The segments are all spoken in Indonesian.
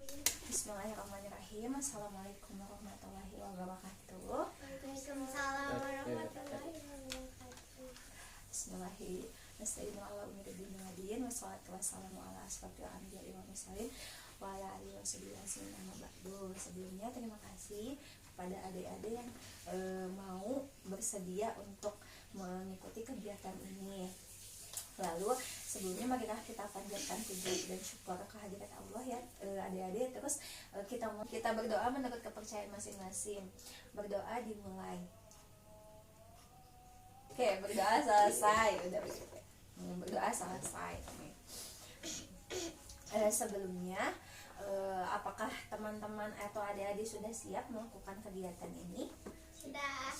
Bismillahirrahmanirrahim. Assalamualaikum warahmatullahi wabarakatuh. Waalaikumsalam warahmatullahi wabarakatuh. Bismillahirrahmanirrahim. Nasta'inu ala umuri dinadin wassalatu wassalamu ala asrofil anbiya'i wal mursalin wa ala alihi washabihi amma ba'du. Sebelumnya terima kasih kepada adik-adik yang mau bersedia untuk mengikuti kegiatan ini. Lalu sebelumnya marilah kita panjatkan puji dan syukur kehadirat Allah ya adik-adik. Terus kita berdoa menurut kepercayaan masing-masing. Berdoa dimulai. Oke, berdoa selesai. Udah berdoa selesai. Sebelumnya apakah teman-teman atau adik-adik sudah siap melakukan kegiatan ini? Sudah.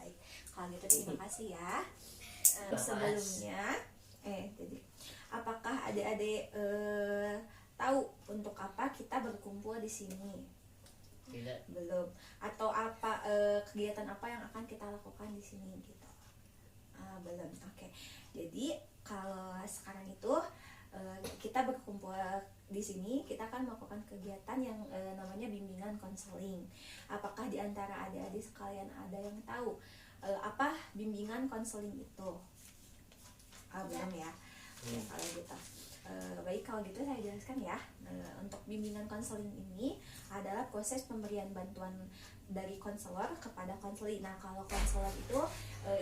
Baik. Kalau gitu terima kasih ya. Sebelumnya jadi apakah adik-adik tahu untuk apa kita berkumpul di sini? Tidak. Belum. Atau apa kegiatan apa yang akan kita lakukan di sini gitu? Belum. Oke. Jadi kalau sekarang itu kita berkumpul di sini, kita akan melakukan kegiatan yang namanya bimbingan konseling. Apakah di antara adik-adik sekalian ada yang tahu apa bimbingan konseling itu? Belum ya. Oke, kalau gitu. Baik, kalau gitu saya jelaskan ya. Untuk bimbingan konseling ini adalah proses pemberian bantuan dari konselor kepada konseli. Nah, kalau konselor itu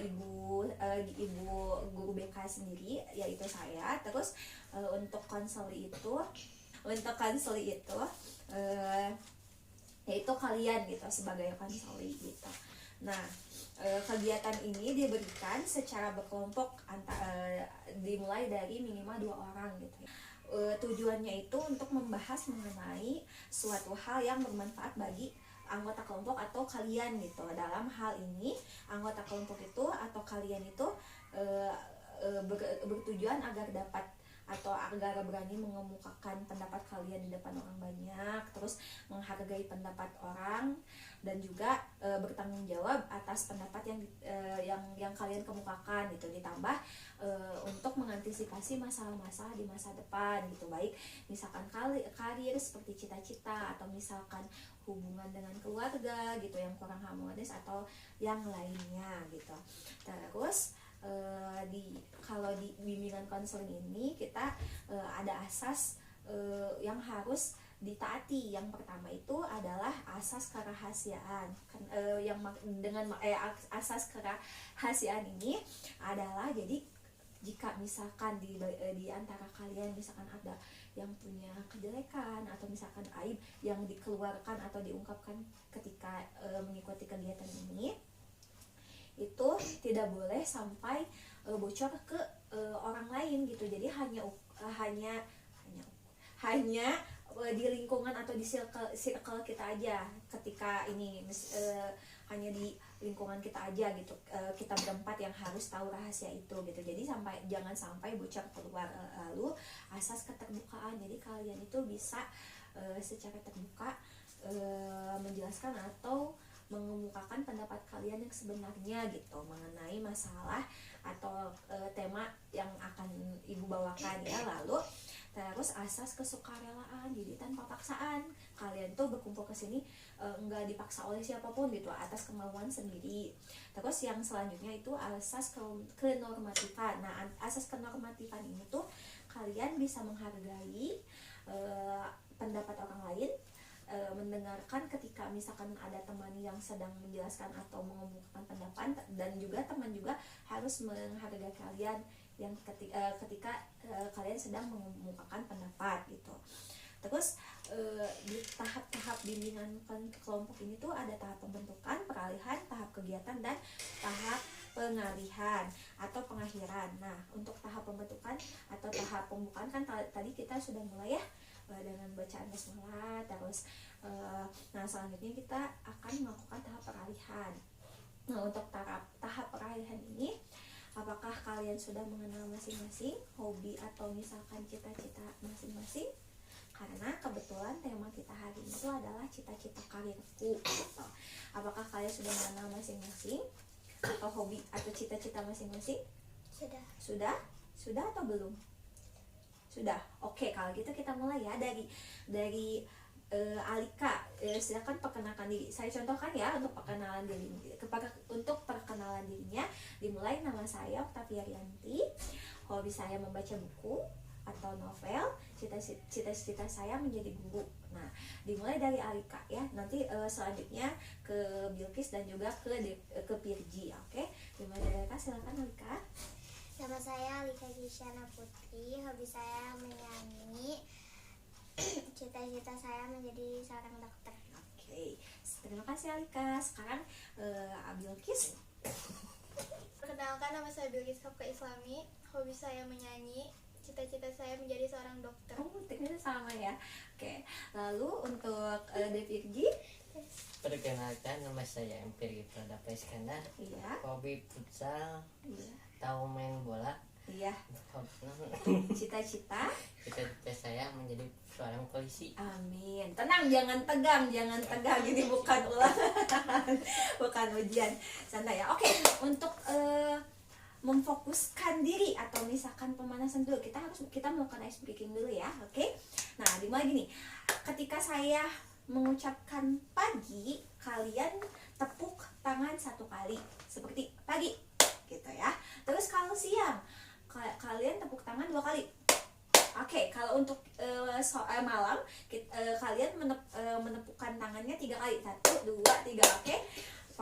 ibu guru BK sendiri, yaitu saya. Terus untuk konseli itu yaitu kalian gitu sebagai konseli gitu. Nah, kegiatan ini diberikan secara berkelompok dimulai dari minimal 2 orang gitu ya. Tujuannya itu untuk membahas mengenai suatu hal yang bermanfaat bagi anggota kelompok atau kalian gitu. Dalam hal ini anggota kelompok itu atau kalian itu bertujuan agar dapat atau agar berani mengemukakan pendapat kalian di depan orang banyak, terus menghargai pendapat orang, dan juga bertanggung jawab atas pendapat yang kalian kemukakan gitu. Ditambah untuk mengantisipasi masalah-masalah di masa depan gitu, baik misalkan karir seperti cita-cita, atau misalkan hubungan dengan keluarga gitu yang kurang harmonis, atau yang lainnya gitu. Terus kalau di bimbingan konseling ini kita ada asas yang harus ditaati. Yang pertama itu adalah asas kerahasiaan. Asas kerahasiaan ini adalah, jadi jika misalkan di antara kalian misalkan ada yang punya kejelekan atau misalkan aib yang dikeluarkan atau diungkapkan ketika mengikuti kegiatan ini, itu tidak boleh sampai bocor ke orang lain gitu. Jadi hanya di lingkungan atau di circle kita aja. Ketika ini hanya di lingkungan kita aja gitu, kita berempat yang harus tahu rahasia itu gitu. Jadi jangan sampai bocor keluar. Lalu asas keterbukaan, jadi kalian itu bisa secara terbuka menjelaskan atau mengemukakan pendapat kalian yang sebenarnya gitu mengenai masalah atau tema yang akan ibu bawakan ya. Lalu terus asas kesukarelaan, jadi tanpa paksaan. Kalian tuh berkumpul ke sini nggak dipaksa oleh siapapun gitu, atas kemauan sendiri. Terus yang selanjutnya itu asas kenormatifan. Nah, asas kenormatifan ini tuh kalian bisa menghargai pendapat orang lain, mendengarkan ketika misalkan ada teman yang sedang menjelaskan atau mengemukakan pendapat, dan juga teman juga harus menghargai kalian yang ketika kalian sedang mengemukakan pendapat gitu. Terus di tahap-tahap bimbingan kelompok ini tuh ada tahap pembentukan, peralihan, tahap kegiatan, dan tahap pengalihan atau pengakhiran. Nah, untuk tahap pembentukan atau tahap pembukaan kan tadi kita sudah mulai ya dengan bacaan basmalah. Terus nah selanjutnya kita akan melakukan tahap peralihan. Nah, untuk tahap peralihan ini, apakah kalian sudah mengenal masing-masing hobi atau misalkan cita-cita masing-masing? Karena kebetulan tema kita hari ini itu adalah cita-cita karirku gitu. Apakah kalian sudah mengenal masing-masing atau hobi atau cita-cita masing-masing? Sudah atau belum? Sudah. Oke, kalau gitu kita mulai ya dari Alika. Silakan perkenalkan diri. Saya contohkan ya untuk perkenalan diri. Untuk perkenalan dirinya dimulai. Nama saya Oktavia Rianti. Hobi saya membaca buku atau novel. Cita-cita saya menjadi guru. Nah, dimulai dari Alika ya. Nanti selanjutnya ke Bilkis dan juga ke Pirji. Oke, dimulai dari Alika. Silakan Alika. Nama saya Alika Gisyana Putri. Hobi saya menyanyi. Cita-cita saya menjadi seorang dokter. Oke, terima kasih Alika. Sekarang Bilkis. Perkenalkan, nama saya Bilkis Kapka Islami. Hobi saya menyanyi. Cita-cita saya menjadi seorang dokter. Oh, ternyata sama ya. Oke, lalu untuk Devirji. Perkenalkan, nama saya Empiri Pradapa Iskandar. Iya. Hobi futsal, Iya. tahu main bola. Iya. Cita-cita. Cita-cita saya menjadi seorang polisi. Amin. Tenang, jangan tegang. Ini bukan ulangan, bukan ujian. Santai ya. Oke, untuk memfokuskan diri atau misalkan pemanasan dulu, kita melakukan ice breaking dulu ya. Oke. Nah, dimulai gini. Ketika saya mengucapkan pagi, kalian tepuk tangan 1 kali seperti pagi gitu ya. Terus kalau siang, kalian tepuk tangan 2 kali. Oke, kalau untuk malam, kalian menepukkan tangannya 3 kali. 1, 2, 3. Oke.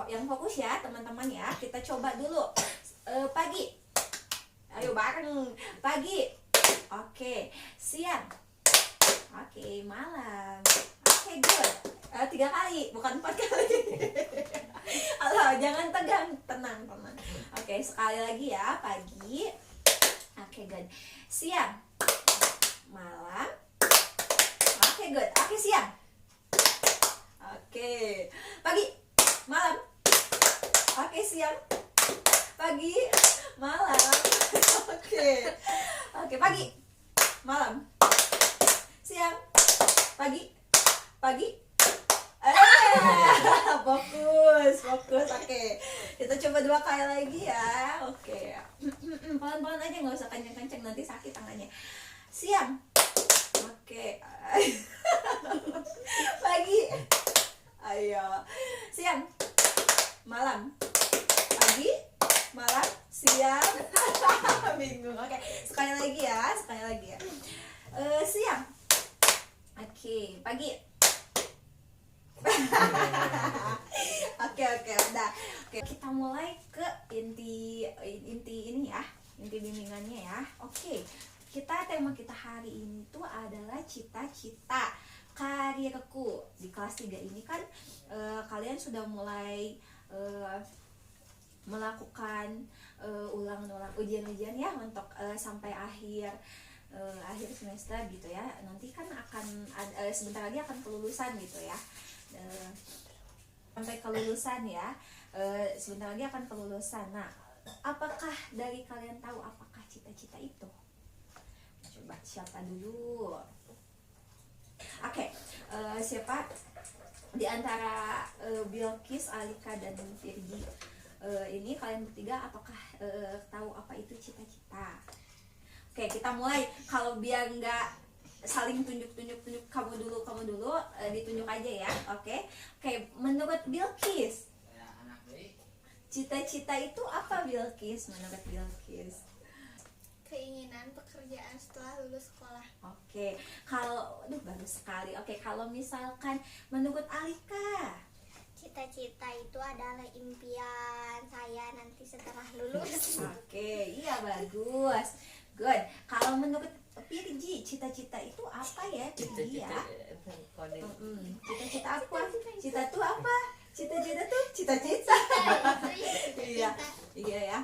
Yang fokus ya teman-teman ya. Kita coba dulu. Pagi. Ayo bareng. Pagi. Oke. Siang. Oke, malam. Oke, good. 3 kali, bukan 4 kali. Halo, jangan tegang, tenang. Oke, sekali lagi ya, pagi. Oke, good. Siang. Malam. Oke, good. Oke, siang. Oke. Pagi. Malam. Oke, siang. Pagi. Malam. Oke, pagi. Malam. Siang. Pagi. Fokus. Oke, kita coba 2 kali lagi ya. Oke, pelan-pelan aja, nggak usah kenceng-kenceng, nanti sakit tangannya. Siang. Oke. Pagi. Ayo. Siang. Malam. Pagi. Malam. Siang. Bingung. Oke, sekali lagi ya. Siang. Oke, pagi. Oke, udah. Oke, kita mulai ke inti ini ya, inti bimbingannya ya. Oke, tema kita hari ini tuh adalah cita-cita karirku. Di kelas 3 ini kan kalian sudah mulai melakukan ulang ujian-ujian ya untuk sampai akhir semester gitu ya. Nanti kan akan sebentar lagi akan kelulusan gitu ya. Sampai kelulusan ya. Sebentar lagi akan kelulusan. Nah, apakah dari kalian tahu apakah cita-cita itu? Coba siapa dulu? Oke, siapa di antara Bilkis, Alika dan Virgi ini, kalian bertiga apakah tahu apa itu cita-cita? Oke, kita mulai. Kalau biar nggak saling tunjuk kamu dulu, ditunjuk aja ya. Oke, menurut Bilkis, cita-cita itu apa Bilkis? Menurut Bilkis, Keinginan pekerjaan setelah lulus sekolah. oke, kalau bagus sekali. Oke, kalau misalkan menurut Alika, Cita-cita itu adalah impian saya nanti setelah lulus. oke, iya bagus, good. Kalau menurut Pirji, cita-cita itu apa ya Pirji ya? Cita-cita apa? Cita tuh apa? Cita-cita tuh cita-cita. Iya ya.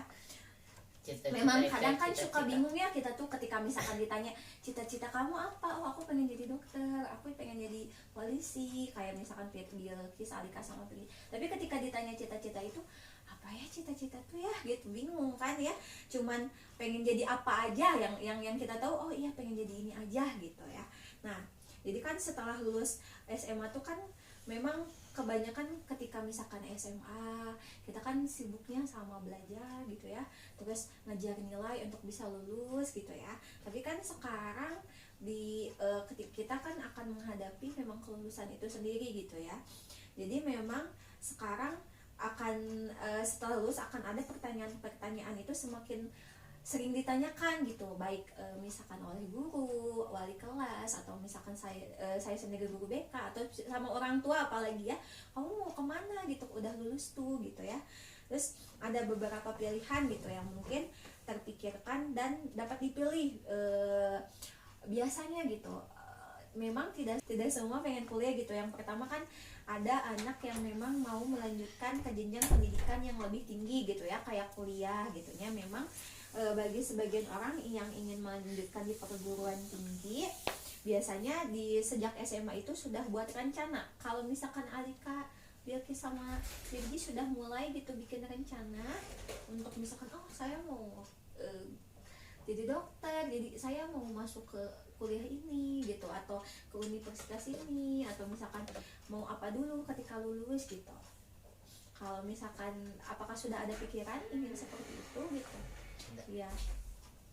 Memang kadang kan suka bingung ya kita tuh ketika misalkan ditanya cita-cita kamu apa? Oh, aku pengen jadi dokter, aku pengen jadi polisi, kayak misalkan Bilkis, Alika sama Pirji. Tapi ketika ditanya cita-cita itu apa ya cita-cita tuh ya, gitu, bingung kan ya. Cuman pengen jadi apa aja yang kita tahu, oh iya pengen jadi ini aja gitu ya. Nah, jadi kan setelah lulus SMA tuh kan memang kebanyakan ketika misalkan SMA kita kan sibuknya sama belajar gitu ya, terus ngejar nilai untuk bisa lulus gitu ya. Tapi kan sekarang ketika kita kan akan menghadapi memang kelulusan itu sendiri gitu ya. Jadi memang sekarang akan setelah lulus akan ada pertanyaan-pertanyaan itu semakin sering ditanyakan gitu, baik misalkan oleh guru, wali kelas, atau misalkan saya sendiri guru BK atau sama orang tua, apalagi ya, kamu mau kemana gitu, udah lulus tuh gitu ya. Terus ada beberapa pilihan gitu yang mungkin terpikirkan dan dapat dipilih. Biasanya gitu, memang tidak semua pengen kuliah gitu. Yang pertama kan ada anak yang memang mau melanjutkan ke jenjang pendidikan yang lebih tinggi gitu ya, kayak kuliah gitu ya. Memang bagi sebagian orang yang ingin melanjutkan di perguruan tinggi, biasanya di sejak SMA itu sudah buat rencana. Kalau misalkan Alika, Bilkis sama Virgi sudah mulai gitu bikin rencana untuk misalkan, oh saya mau jadi dokter, jadi saya mau masuk ke kuliah ini gitu, atau ke universitas ini, atau misalkan mau apa dulu ketika lulus gitu. Kalau misalkan apakah sudah ada pikiran ingin seperti itu gitu? Ya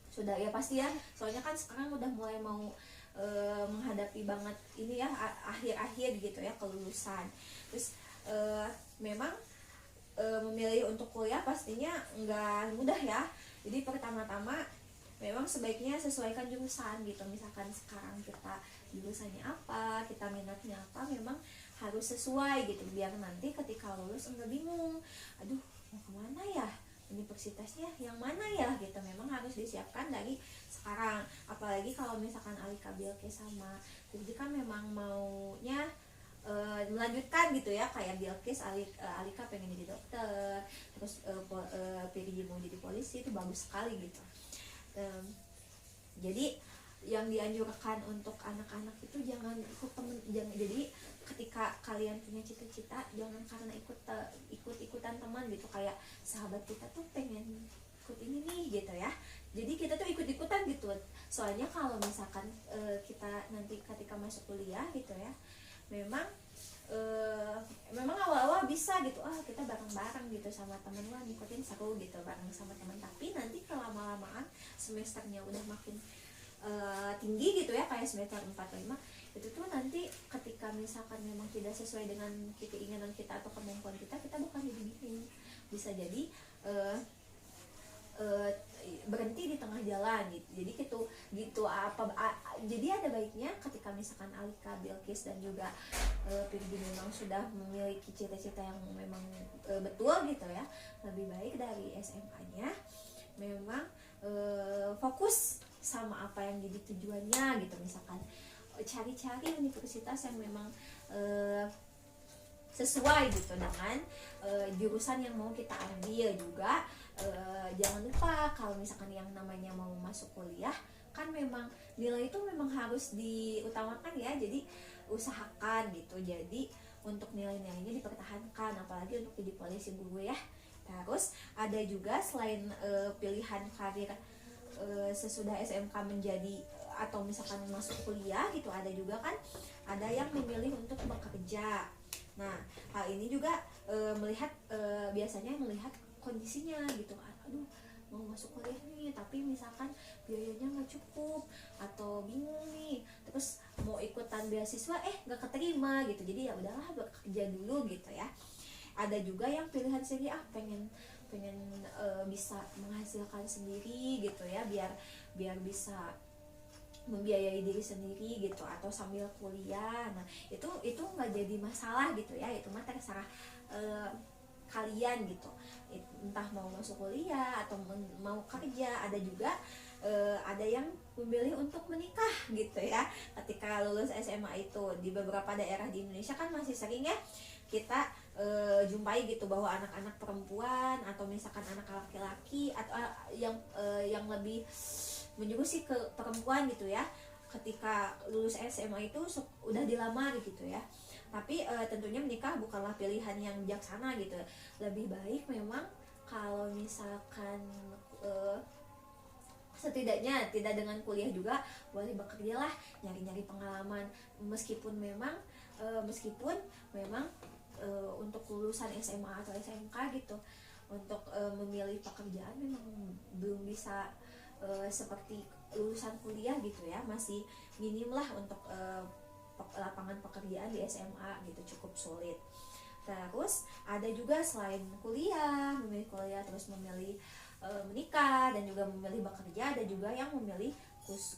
sudah ya pasti ya, soalnya kan sekarang udah mulai mau menghadapi banget ini ya, akhir-akhir gitu ya kelulusan. Terus memang memilih untuk kuliah pastinya nggak mudah ya. Jadi pertama-tama memang sebaiknya sesuaikan jurusan gitu. Misalkan sekarang kita jurusannya apa, kita minatnya apa, memang harus sesuai gitu, biar nanti ketika lulus enggak bingung, aduh mau kemana ya, universitasnya yang mana ya gitu. Memang harus disiapkan dari sekarang. Apalagi kalau misalkan Alika, Bilkis sama Virgi kan memang maunya melanjutkan gitu ya, kayak Bilkis, Alika pengen jadi dokter, terus Virgi mau jadi polisi, itu bagus sekali gitu. Jadi yang dianjurkan untuk anak-anak itu jangan ikut temen, jadi ketika kalian punya cita-cita jangan karena ikut-ikutan teman gitu, kayak sahabat kita tuh pengen ikut ini nih gitu ya, jadi kita tuh ikut-ikutan gitu. Soalnya kalau misalkan kita nanti ketika masuk kuliah gitu ya, memang awal-awal bisa gitu, kita bareng-bareng gitu sama temen, wah ngikutin seru gitu bareng sama temen. Tapi nanti kelama-lamaan semesternya udah makin tinggi gitu ya, kayak semester 4-5, itu tuh nanti ketika misalkan memang tidak sesuai dengan keinginan kita atau kemampuan kita bakal jadi bingung, bisa jadi berhenti di tengah jalan gitu. Jadi jadi ada baiknya ketika misalkan Alika, Bilkis dan juga Virgi memang sudah memiliki cita-cita yang memang betul gitu ya, lebih baik dari SMA-nya memang fokus sama apa yang jadi tujuannya gitu. Misalkan cari-cari universitas yang memang sesuai gitu dengan jurusan yang mau kita ambil juga. Jangan lupa kalau misalkan yang namanya mau masuk kuliah kan memang nilai itu memang harus diutamakan ya, jadi usahakan gitu, jadi untuk nilai-nilainya dipertahankan, apalagi untuk jadi polisi guru ya. Terus ada juga selain pilihan karir sesudah SMK menjadi atau misalkan masuk kuliah gitu, ada juga kan ada yang memilih untuk bekerja. Nah hal ini juga biasanya melihat kondisinya gitu, aduh mau masuk kuliah nih tapi misalkan biayanya nggak cukup atau bingung nih, terus mau ikutan beasiswa nggak keterima gitu, jadi ya udahlah bekerja dulu gitu ya. Ada juga yang pilihan sendiri, pengen bisa menghasilkan sendiri gitu ya, biar bisa membiayai diri sendiri gitu, atau sambil kuliah. Nah itu nggak jadi masalah gitu ya, itu mah terserah kalian gitu, entah mau masuk kuliah atau mau kerja. Ada juga ada yang memilih untuk menikah gitu ya ketika lulus SMA itu. Di beberapa daerah di Indonesia kan masih sering ya kita jumpai gitu bahwa anak-anak perempuan atau misalkan anak laki-laki atau yang lebih menjurus ke perempuan gitu ya, ketika lulus SMA itu udah dilamar gitu ya. Tapi tentunya menikah bukanlah pilihan yang bijaksana gitu. Lebih baik memang kalau misalkan setidaknya tidak dengan kuliah juga boleh bekerja lah, nyari-nyari pengalaman. Meskipun memang untuk lulusan SMA atau SMK gitu, untuk memilih pekerjaan memang belum bisa seperti lulusan kuliah gitu ya masih minim lah untuk lapangan pekerjaan di SMA gitu, cukup sulit. Terus ada juga selain kuliah, memilih kuliah terus memilih menikah dan juga memilih bekerja, ada juga yang memilih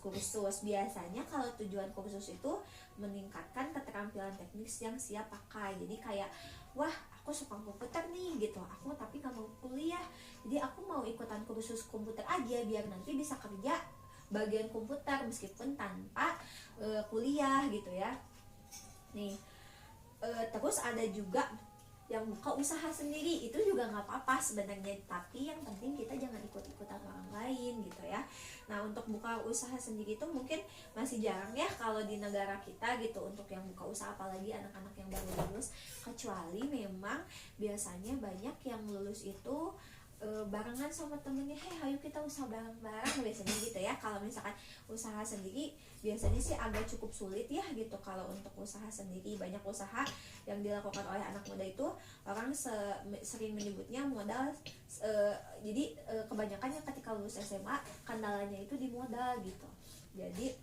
kursus. Biasanya kalau tujuan kursus itu meningkatkan keterampilan teknis yang siap pakai. Jadi kayak, wah aku suka komputer nih gitu, aku tapi gak mau kuliah, jadi aku mau ikutan kursus komputer aja biar nanti bisa kerja bagian komputer meskipun tanpa kuliah gitu ya. Nih terus ada juga yang buka usaha sendiri, itu juga nggak apa-apa sebenarnya, tapi yang penting kita jangan ikut-ikutan orang lain gitu ya. Nah untuk buka usaha sendiri itu mungkin masih jarang ya kalau di negara kita gitu untuk yang buka usaha, apalagi anak-anak yang baru lulus, kecuali memang biasanya banyak yang lulus itu barengan sama temennya, ayo kita usaha bareng-bareng biasanya gitu ya. Kalau misalkan usaha sendiri biasanya sih agak cukup sulit ya gitu. Kalau untuk usaha sendiri, banyak usaha yang dilakukan oleh anak muda itu orang sering menyebutnya modal, jadi kebanyakannya ketika lulus SMA kendalanya itu di modal gitu, jadi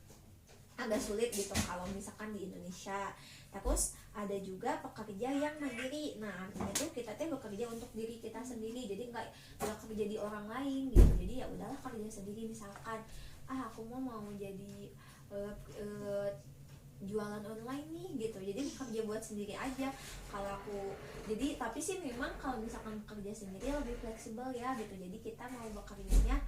agak sulit gitu kalau misalkan di Indonesia. Terus ada juga pekerja yang mandiri. Nah artinya tuh kita bekerja untuk diri kita sendiri, jadi nggak kerja di orang lain gitu. Jadi ya udahlah kerja sendiri, misalkan aku mau jadi jualan online nih gitu, jadi kerja buat sendiri aja kalau aku. Jadi tapi sih memang kalau misalkan kerja sendiri lebih fleksibel ya gitu, jadi kita mau bekerjanya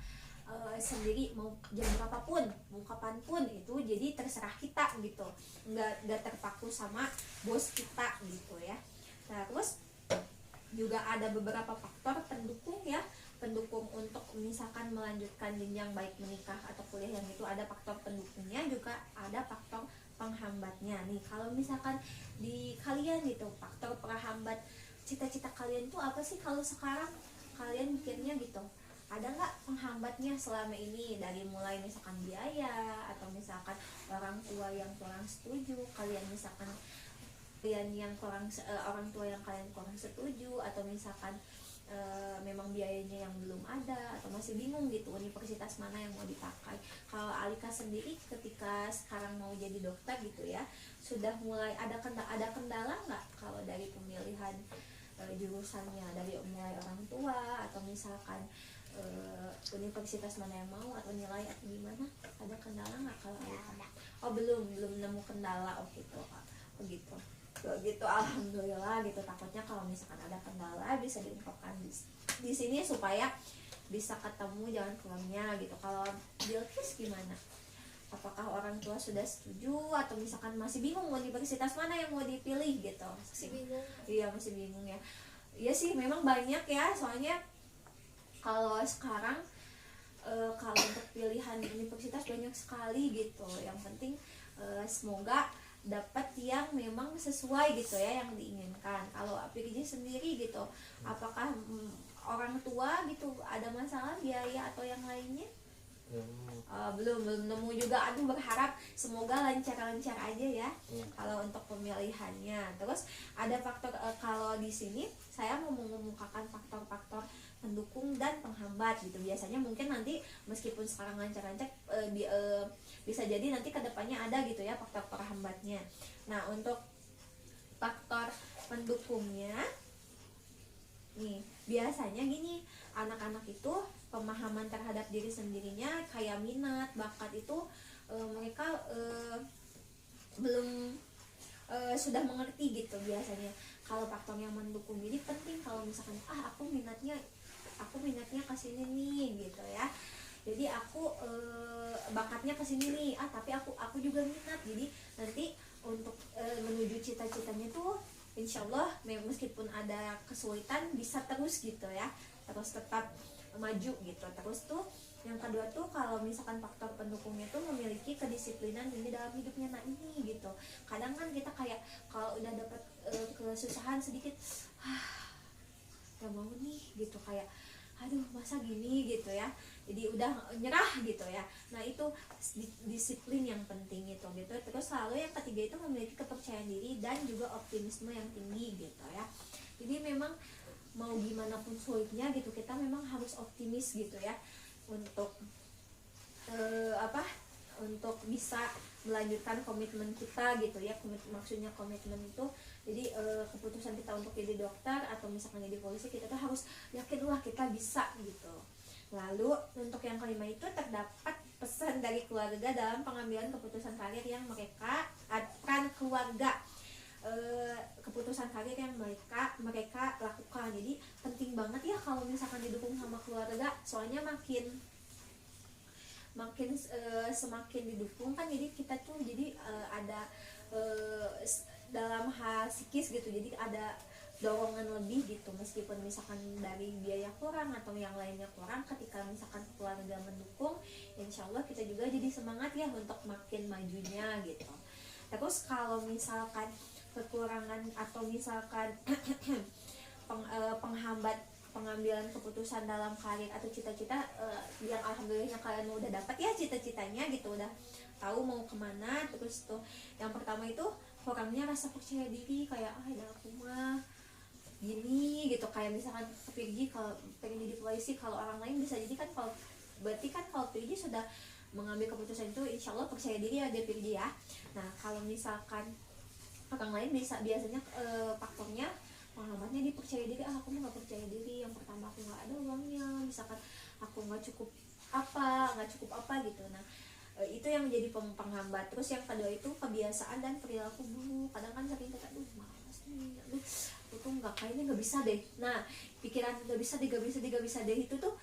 sendiri mau jam berapapun, mau kapanpun, itu jadi terserah kita gitu, nggak terpaku sama bos kita gitu ya. Nah terus juga ada beberapa faktor pendukung ya, pendukung untuk misalkan melanjutkan jenjang baik menikah atau kuliah, yang itu ada faktor pendukungnya, juga ada faktor penghambatnya. Nih kalau misalkan di kalian gitu, faktor penghambat cita-cita kalian tuh apa sih kalau sekarang kalian mikirnya gitu? Ada nggak penghambatnya selama ini, dari mulai misalkan biaya, atau misalkan orang tua yang kurang setuju, kalian misalkan kalian yang orang tua yang kalian kurang setuju, atau misalkan memang biayanya yang belum ada, atau masih bingung gitu universitas mana yang mau dipakai. Kalau Alika sendiri ketika sekarang mau jadi dokter gitu ya, sudah mulai ada kendala nggak kalau dari pemilihan jurusannya, dari mulai orang tua atau misalkan universitas mana yang mau, atau nilai atau gimana? Ada kendala nggak kalau Alika? Oh belum nemu kendala. Oh gitu Kak, begitu gitu, alhamdulillah gitu. Takutnya kalau misalkan ada kendala bisa diungkapkan di sini supaya bisa ketemu jalan keluarnya gitu. Kalau Bilkis gimana? Apakah orang tua sudah setuju, atau misalkan masih bingung universitas mana yang mau dipilih gitu? Masih bingung. Iya masih bingung ya. Iya sih memang banyak ya, soalnya kalau sekarang kalau untuk pilihan universitas banyak sekali gitu. Yang penting semoga dapat yang memang sesuai gitu ya yang diinginkan. Kalau PKJ sendiri gitu, apakah orang tua gitu ada masalah biaya atau yang lainnya? Belum nemu juga. Aduh berharap semoga lancar-lancar aja ya kalau untuk pemilihannya. Terus ada faktor kalau di sini saya mau mengemukakan faktor-faktor pendukung dan penghambat gitu. Biasanya mungkin nanti meskipun sekarang lancar-lancar bisa jadi nanti kedepannya ada gitu ya faktor penghambatnya. Nah untuk faktor pendukungnya nih biasanya gini, anak-anak itu pemahaman terhadap diri sendirinya kayak minat, bakat itu mereka belum sudah mengerti gitu biasanya. Kalau faktor yang mendukung ini penting, kalau misalkan aku minatnya kesini nih gitu ya, jadi aku bakatnya kesini nih, tapi aku juga minat, jadi nanti untuk menuju cita-citanya tuh insya Allah meskipun ada kesulitan bisa terus gitu ya, terus tetap maju gitu. Terus tuh yang kedua tuh kalau misalkan faktor pendukungnya tuh memiliki kedisiplinan ini dalam hidupnya. Nah ini gitu, kadang kan kita kayak kalau udah dapat kesusahan sedikit gak mau nih gitu, kayak aduh masa gini gitu ya, jadi udah nyerah gitu ya. Nah itu disiplin yang penting itu gitu. Terus lalu yang ketiga itu memiliki kepercayaan diri dan juga optimisme yang tinggi gitu ya. Jadi memang mau gimana pun sulitnya gitu, kita memang harus optimis gitu ya untuk apa, untuk bisa melanjutkan komitmen kita gitu ya. Maksudnya komitmen itu jadi keputusan kita untuk jadi dokter atau misalkan jadi polisi, kita tuh harus yakin wah kita bisa gitu. Lalu untuk yang kelima itu terdapat pesan dari keluarga dalam pengambilan keputusan karir yang mereka akan keluarga keputusan karir yang mereka lakukan. Jadi penting banget ya kalau misalkan didukung sama keluarga, soalnya makin semakin didukung kan, jadi kita tuh jadi ada dalam hal psikis gitu, jadi ada dorongan lebih gitu, meskipun misalkan dari biaya kurang atau yang lainnya kurang, ketika misalkan keluarga mendukung, insya Allah kita juga jadi semangat ya untuk makin majunya gitu. Terus kalau misalkan kekurangan atau misalkan penghambat pengambilan keputusan dalam karir atau cita-cita yang alhamdulillahnya kalian udah dapat ya cita-citanya gitu, udah tahu mau kemana. Terus tuh yang pertama itu kurangnya rasa percaya diri, kayak ya aku mah gini gitu, kayak misalkan pergi kalau pengen jadi polisi, kalau orang lain bisa jadi kan, kalau berarti kan kalau pergi sudah mengambil keputusan itu insya Allah percaya diri ya dia pergi ya. Nah kalau misalkan orang lain biasanya faktornya penghambatnya di percaya diri, aku mah nggak percaya diri, yang pertama aku nggak ada uangnya, misalkan aku nggak cukup apa gitu. Nah itu yang menjadi penghambat. Terus yang kedua itu kebiasaan dan perilaku dulu, kadang kan sering kita malas nih, aku tuh kayaknya nggak bisa deh. Nah pikiran nggak bisa deh itu tuh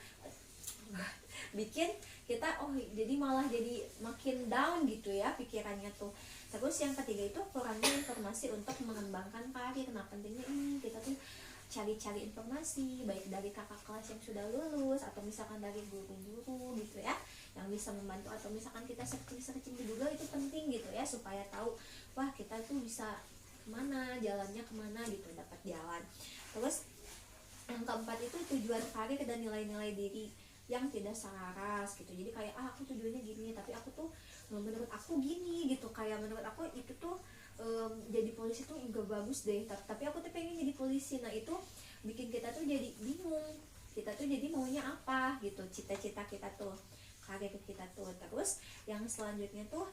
bikin kita jadi malah jadi makin down gitu ya pikirannya tuh. Terus yang ketiga itu kurangnya informasi untuk mengembangkan karir. Nah pentingnya ini kita tuh cari-cari informasi baik dari kakak kelas yang sudah lulus atau misalkan dari guru-guru gitu ya, yang bisa membantu, atau misalkan kita searching di Google, itu penting gitu ya, supaya tahu wah kita tuh bisa kemana, jalannya kemana gitu, dapat jalan. Terus yang keempat itu tujuan karir dan nilai-nilai diri yang tidak selaras gitu. Jadi kayak aku tujuannya gini, tapi aku tuh menurut aku gini gitu, kayak menurut aku itu tuh jadi polisi tuh enggak bagus deh, tapi aku tuh pengen jadi polisi. Nah itu bikin kita tuh jadi bingung, kita tuh jadi maunya apa gitu, cita-cita kita tuh, karir kita tuh. Terus yang selanjutnya tuh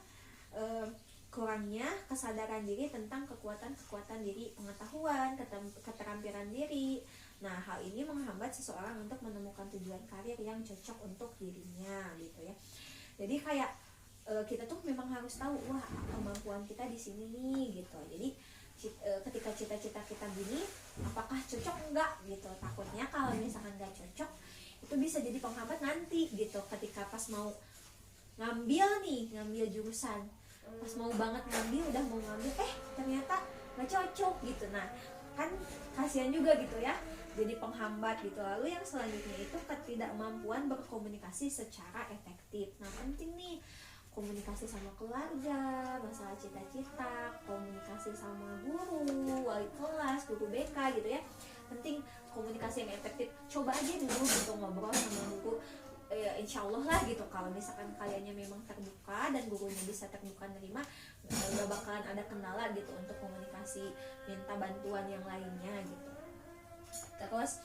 kurangnya kesadaran diri tentang kekuatan diri, pengetahuan, keterampilan diri. Nah hal ini menghambat seseorang untuk menemukan tujuan karir yang cocok untuk dirinya gitu ya. Jadi kayak kita tuh memang harus tahu wah kemampuan kita di sini nih gitu. Jadi ketika cita-cita kita gini, apakah cocok enggak gitu. Takutnya kalau misalkan enggak cocok, itu bisa jadi penghambat nanti gitu, ketika pas mau ngambil jurusan, pas mau banget udah mau ngambil ternyata nggak cocok gitu. Nah kan kasihan juga gitu ya, jadi penghambat gitu. Lalu yang selanjutnya itu ketidakmampuan berkomunikasi secara efektif. Nah penting nih komunikasi sama keluarga, masalah cita-cita, komunikasi sama guru, wali kelas, guru BK gitu ya. Penting komunikasi yang efektif. Coba aja dulu gitu ngobrol sama guru, insya Allah lah gitu. Kalau misalkan kaliannya memang terbuka dan gurunya bisa terbuka nerima, gak bakalan ada kendala gitu untuk komunikasi, minta bantuan yang lainnya gitu. Terus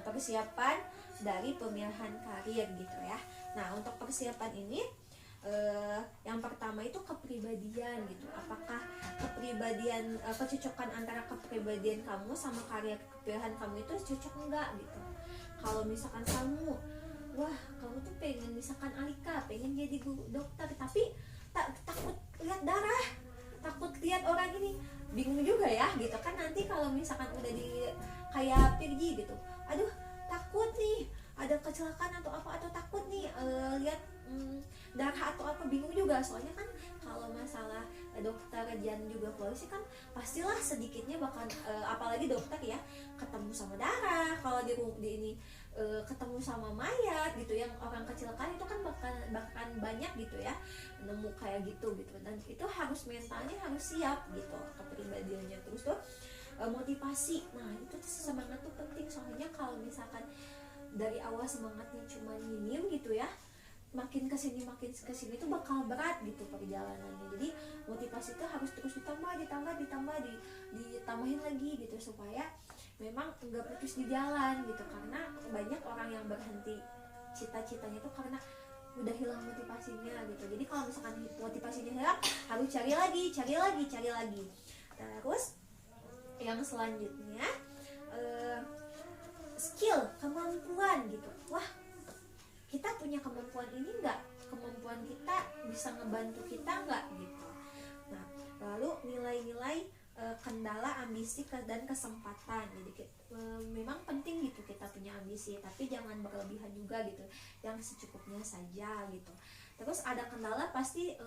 persiapan dari pemilihan karir gitu ya. Nah untuk persiapan ini yang pertama itu kepribadian gitu. Apakah kepribadian, kecocokan antara kepribadian kamu sama karya pilihan kamu itu cocok enggak gitu. Kalau misalkan kamu tuh pengen, misalkan Alika pengen jadi dokter, tapi takut lihat darah, takut lihat orang ini, bingung juga ya gitu kan. Nanti kalau misalkan udah di kayak pergi gitu, aduh takut nih ada kecelakaan atau apa, atau takut nih lihat darah atau apa, bingung juga. Soalnya kan kalau masalah dokter dan juga polisi kan pastilah sedikitnya bakal apalagi dokter ya, ketemu sama darah. Kalau di ini ketemu sama mayat gitu, yang orang kecelakaan itu kan bahkan banyak gitu ya, nemu kayak gitu. Dan itu harus mentalnya harus siap gitu, kepribadiannya. Terus tuh motivasi. Nah itu semangat tuh penting, soalnya kalau misalkan dari awal semangatnya cuma minim gitu ya, makin kesini tuh bakal berat gitu perjalanannya. Jadi motivasi itu harus terus ditambahin lagi gitu, supaya memang nggak putus di jalan gitu. Karena banyak orang yang berhenti cita-citanya tuh karena udah hilang motivasinya gitu. Jadi kalau misalkan motivasinya hilang, harus cari lagi. Terus yang selanjutnya skill, kemampuan gitu. Wah, kita punya kemampuan ini nggak? Kemampuan kita bisa ngebantu kita nggak gitu. Nah, lalu nilai-nilai kendala, ambisi dan kesempatan. Jadi memang penting gitu kita punya ambisi, tapi jangan berlebihan juga gitu, yang secukupnya saja gitu. Terus ada kendala pasti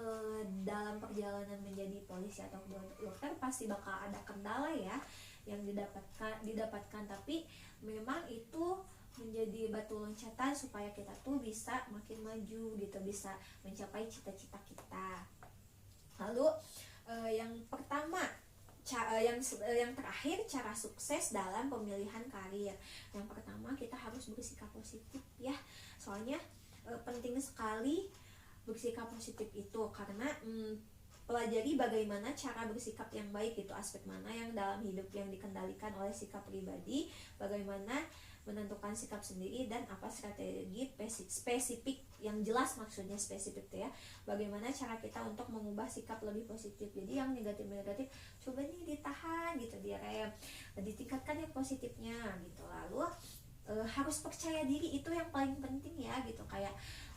dalam perjalanan menjadi polisi atau dokter pasti bakal ada kendala ya yang didapatkan, tapi memang itu menjadi batu loncatan supaya kita tuh bisa makin maju gitu, bisa mencapai cita-cita kita. Lalu yang pertama, yang terakhir, cara sukses dalam pemilihan karir. Yang pertama, kita harus bersikap positif ya, soalnya penting sekali bersikap positif itu, karena pelajari bagaimana cara bersikap yang baik itu, aspek mana yang dalam hidup yang dikendalikan oleh sikap pribadi, bagaimana menentukan sikap sendiri, dan apa strategi spesifik yang jelas, maksudnya spesifik tuh ya, bagaimana cara kita untuk mengubah sikap lebih positif. Jadi yang negatif coba nih ditahan gitu, direm, ditingkatkan yang positifnya gitu. Lalu harus percaya diri, itu yang paling penting ya gitu. Kayak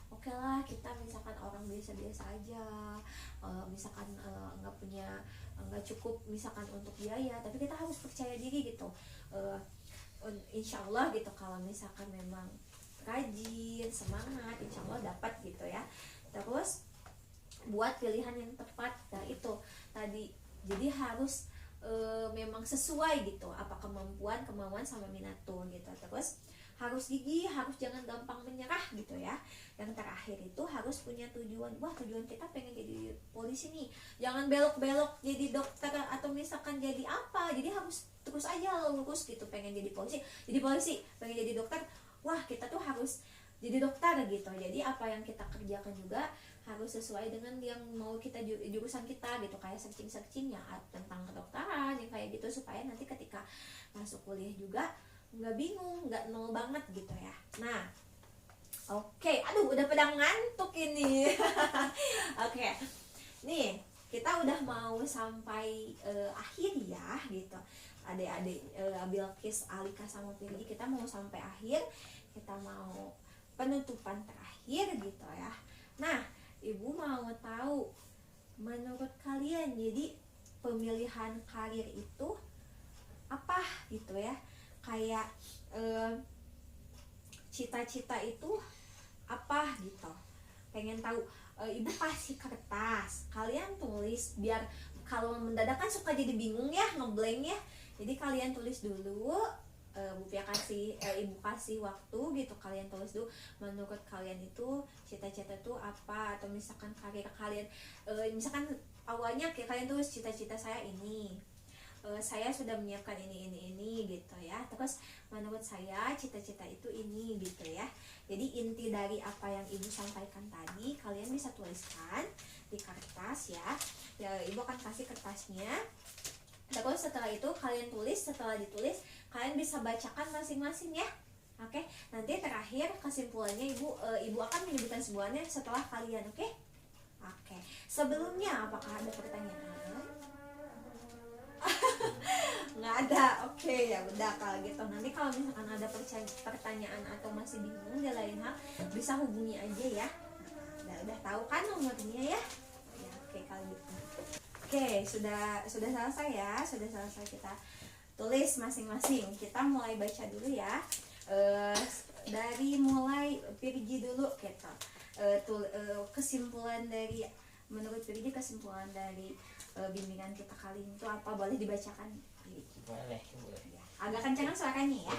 oke lah, kita misalkan orang biasa-biasa aja, misalkan nggak cukup misalkan untuk biaya, tapi kita harus percaya diri gitu. Insya Allah gitu, kalau misalkan memang rajin, semangat, insya Allah dapat gitu ya. Terus buat pilihan yang tepat, nah itu tadi, jadi harus memang sesuai gitu, apa kemauan sama minat tuh gitu. Terus harus gigih, harus jangan gampang menyerah gitu ya. Yang terakhir itu harus punya tujuan. Wah, tujuan kita pengen jadi polisi nih, jangan belok-belok jadi dokter atau misalkan jadi apa. Jadi harus terus aja lurus gitu, pengen jadi polisi, pengen jadi dokter, wah kita tuh harus jadi dokter gitu. Jadi apa yang kita kerjakan juga harus sesuai dengan yang mau kita, jurusan kita gitu. Kayak searching ya tentang kedokteran yang kayak gitu, supaya nanti ketika masuk kuliah juga nggak bingung, nggak nol banget gitu ya. Nah, oke, aduh udah pada ngantuk ini. Oke, nih kita udah mau sampai akhir ya gitu. Adik-adik Bilqis, Alika sama Firji, kita mau sampai akhir, kita mau penutupan terakhir gitu ya. Nah, ibu mau tahu menurut kalian, jadi pemilihan karir itu apa gitu ya, kayak cita-cita itu apa gitu, pengen tahu. Ibu kasih kertas, kalian tulis, biar kalau mendadak kan suka jadi bingung ya, ngeblank ya. Jadi kalian tulis dulu, Ibu kasih waktu gitu, kalian tulis dulu menurut kalian itu cita-cita itu apa, atau misalkan karir kalian, misalkan awalnya kalian tulis cita-cita saya ini, saya sudah menyiapkan ini gitu ya. Terus menurut saya cita-cita itu ini gitu ya. Jadi inti dari apa yang ibu sampaikan tadi kalian bisa tuliskan di kertas ya. Ibu akan kasih kertasnya. Terus setelah itu kalian tulis, setelah ditulis kalian bisa bacakan masing-masing ya. Oke, nanti terakhir kesimpulannya ibu akan menyebutkan semuanya setelah kalian, oke? Oke. Sebelumnya apakah ada pertanyaan? Nggak ada, oke ya udah kalau gitu. Nanti kalau misalkan ada pertanyaan atau masih bingung di lain hal, bisa hubungi aja ya. Udah tahu kan nomornya ya? Ya oke kalau gitu. Oke, sudah selesai ya, sudah selesai kita tulis masing-masing. Kita mulai baca dulu ya. Dari mulai Firji dulu kita. Kesimpulan dari, menurut Firji kesimpulan dari bimbingan kita kali ini itu apa? Boleh dibacakan? Boleh. Ya. Agak kencangan suaranya ya.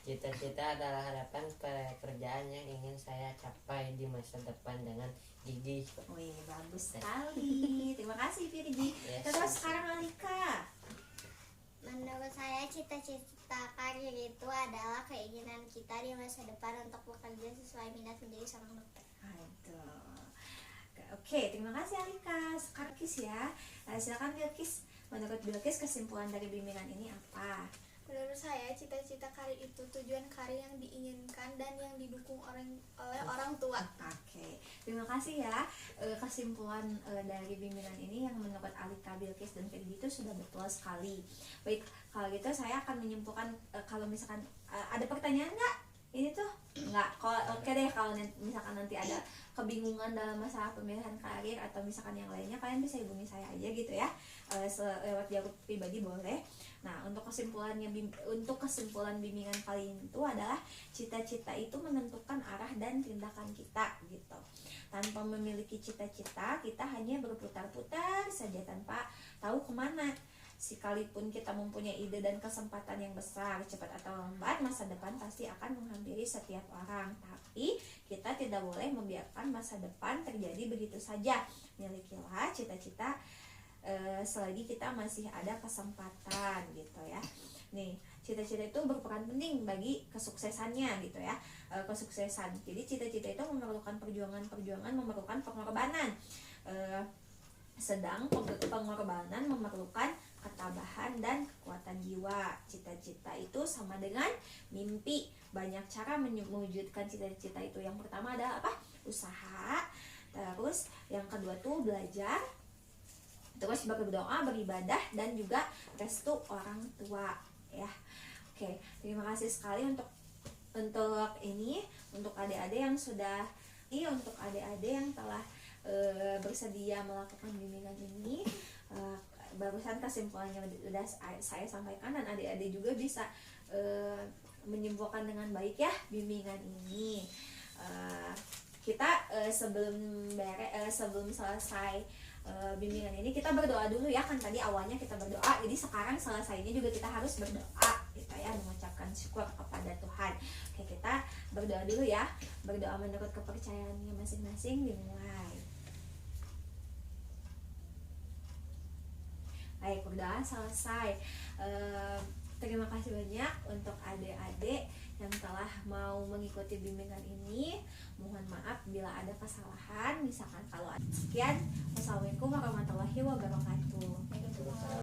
Cita-cita adalah harapan pekerjaan yang ingin saya capai di masa depan dengan gigih. Wih, bagus sekali. Terima kasih Firji. Yes. Terus sekarang Alika. Menurut saya cita-cita karir itu adalah keinginan kita di masa depan untuk bekerja sesuai minat menjadi seorang dokter. Aduh. Oke, terima kasih Alika. Sekarang Bilqis ya. Silakan Bilqis. Menurut Bilqis kesimpulan dari bimbingan ini apa? Menurut saya, cita-cita karir itu tujuan karir yang diinginkan dan yang didukung oleh orang tua. Oke, terima kasih ya. Kesimpulan dari bimbingan ini yang menurut Alika, Bilkis, dan Firdi itu sudah betul sekali. Baik, kalau gitu saya akan menyimpulkan, kalau misalkan ada pertanyaan nggak? Ini tuh nggak. Kalau oke deh, kalau misalkan nanti ada kebingungan dalam masalah pemilihan karir atau misalkan yang lainnya, kalian bisa hubungi saya aja gitu ya, lewat jalur pribadi boleh. Nah, untuk kesimpulan bimbingan kali ini itu adalah cita-cita itu menentukan arah dan tindakan kita gitu. Tanpa memiliki cita-cita, kita hanya berputar-putar saja tanpa tahu kemana. Sekalipun kita mempunyai ide dan kesempatan yang besar, cepat atau lambat masa depan pasti akan menghampiri setiap orang. Tapi kita tidak boleh membiarkan masa depan terjadi begitu saja. Milikilah cita-cita selagi kita masih ada kesempatan gitu ya. Nih, cita-cita itu berperan penting bagi kesuksesannya gitu ya, kesuksesan. Jadi cita-cita itu memerlukan perjuangan, memerlukan pengorbanan. Sedang pengorbanan memerlukan ketabahan dan kekuatan jiwa. Cita-cita itu sama dengan mimpi. Banyak cara mewujudkan cita-cita itu. Yang pertama adalah apa? Usaha. Terus yang kedua tuh belajar. Terus berdoa, beribadah, dan juga restu orang tua ya. Oke, terima kasih sekali untuk ini, untuk adik-adik yang sudah untuk adik-adik yang telah bersedia melakukan bimbingan ini. Barusan kesimpulannya sudah saya sampaikan, dan adik-adik juga bisa menyimpulkan dengan baik ya bimbingan ini. Kita sebelum selesai bimbingan ini kita berdoa dulu ya, kan tadi awalnya kita berdoa, jadi sekarang selesainya juga kita harus berdoa gitu ya, mengucapkan syukur kepada Tuhan. Oke, kita berdoa dulu ya, berdoa menurut kepercayaannya masing-masing. Dimulai. Baik, berdoa selesai. Terima kasih banyak untuk adik-adik yang telah mau mengikuti bimbingan ini. Mohon maaf bila ada kesalahan, misalkan kalau ada. Sekian, wassalamualaikum warahmatullahi wabarakatuh.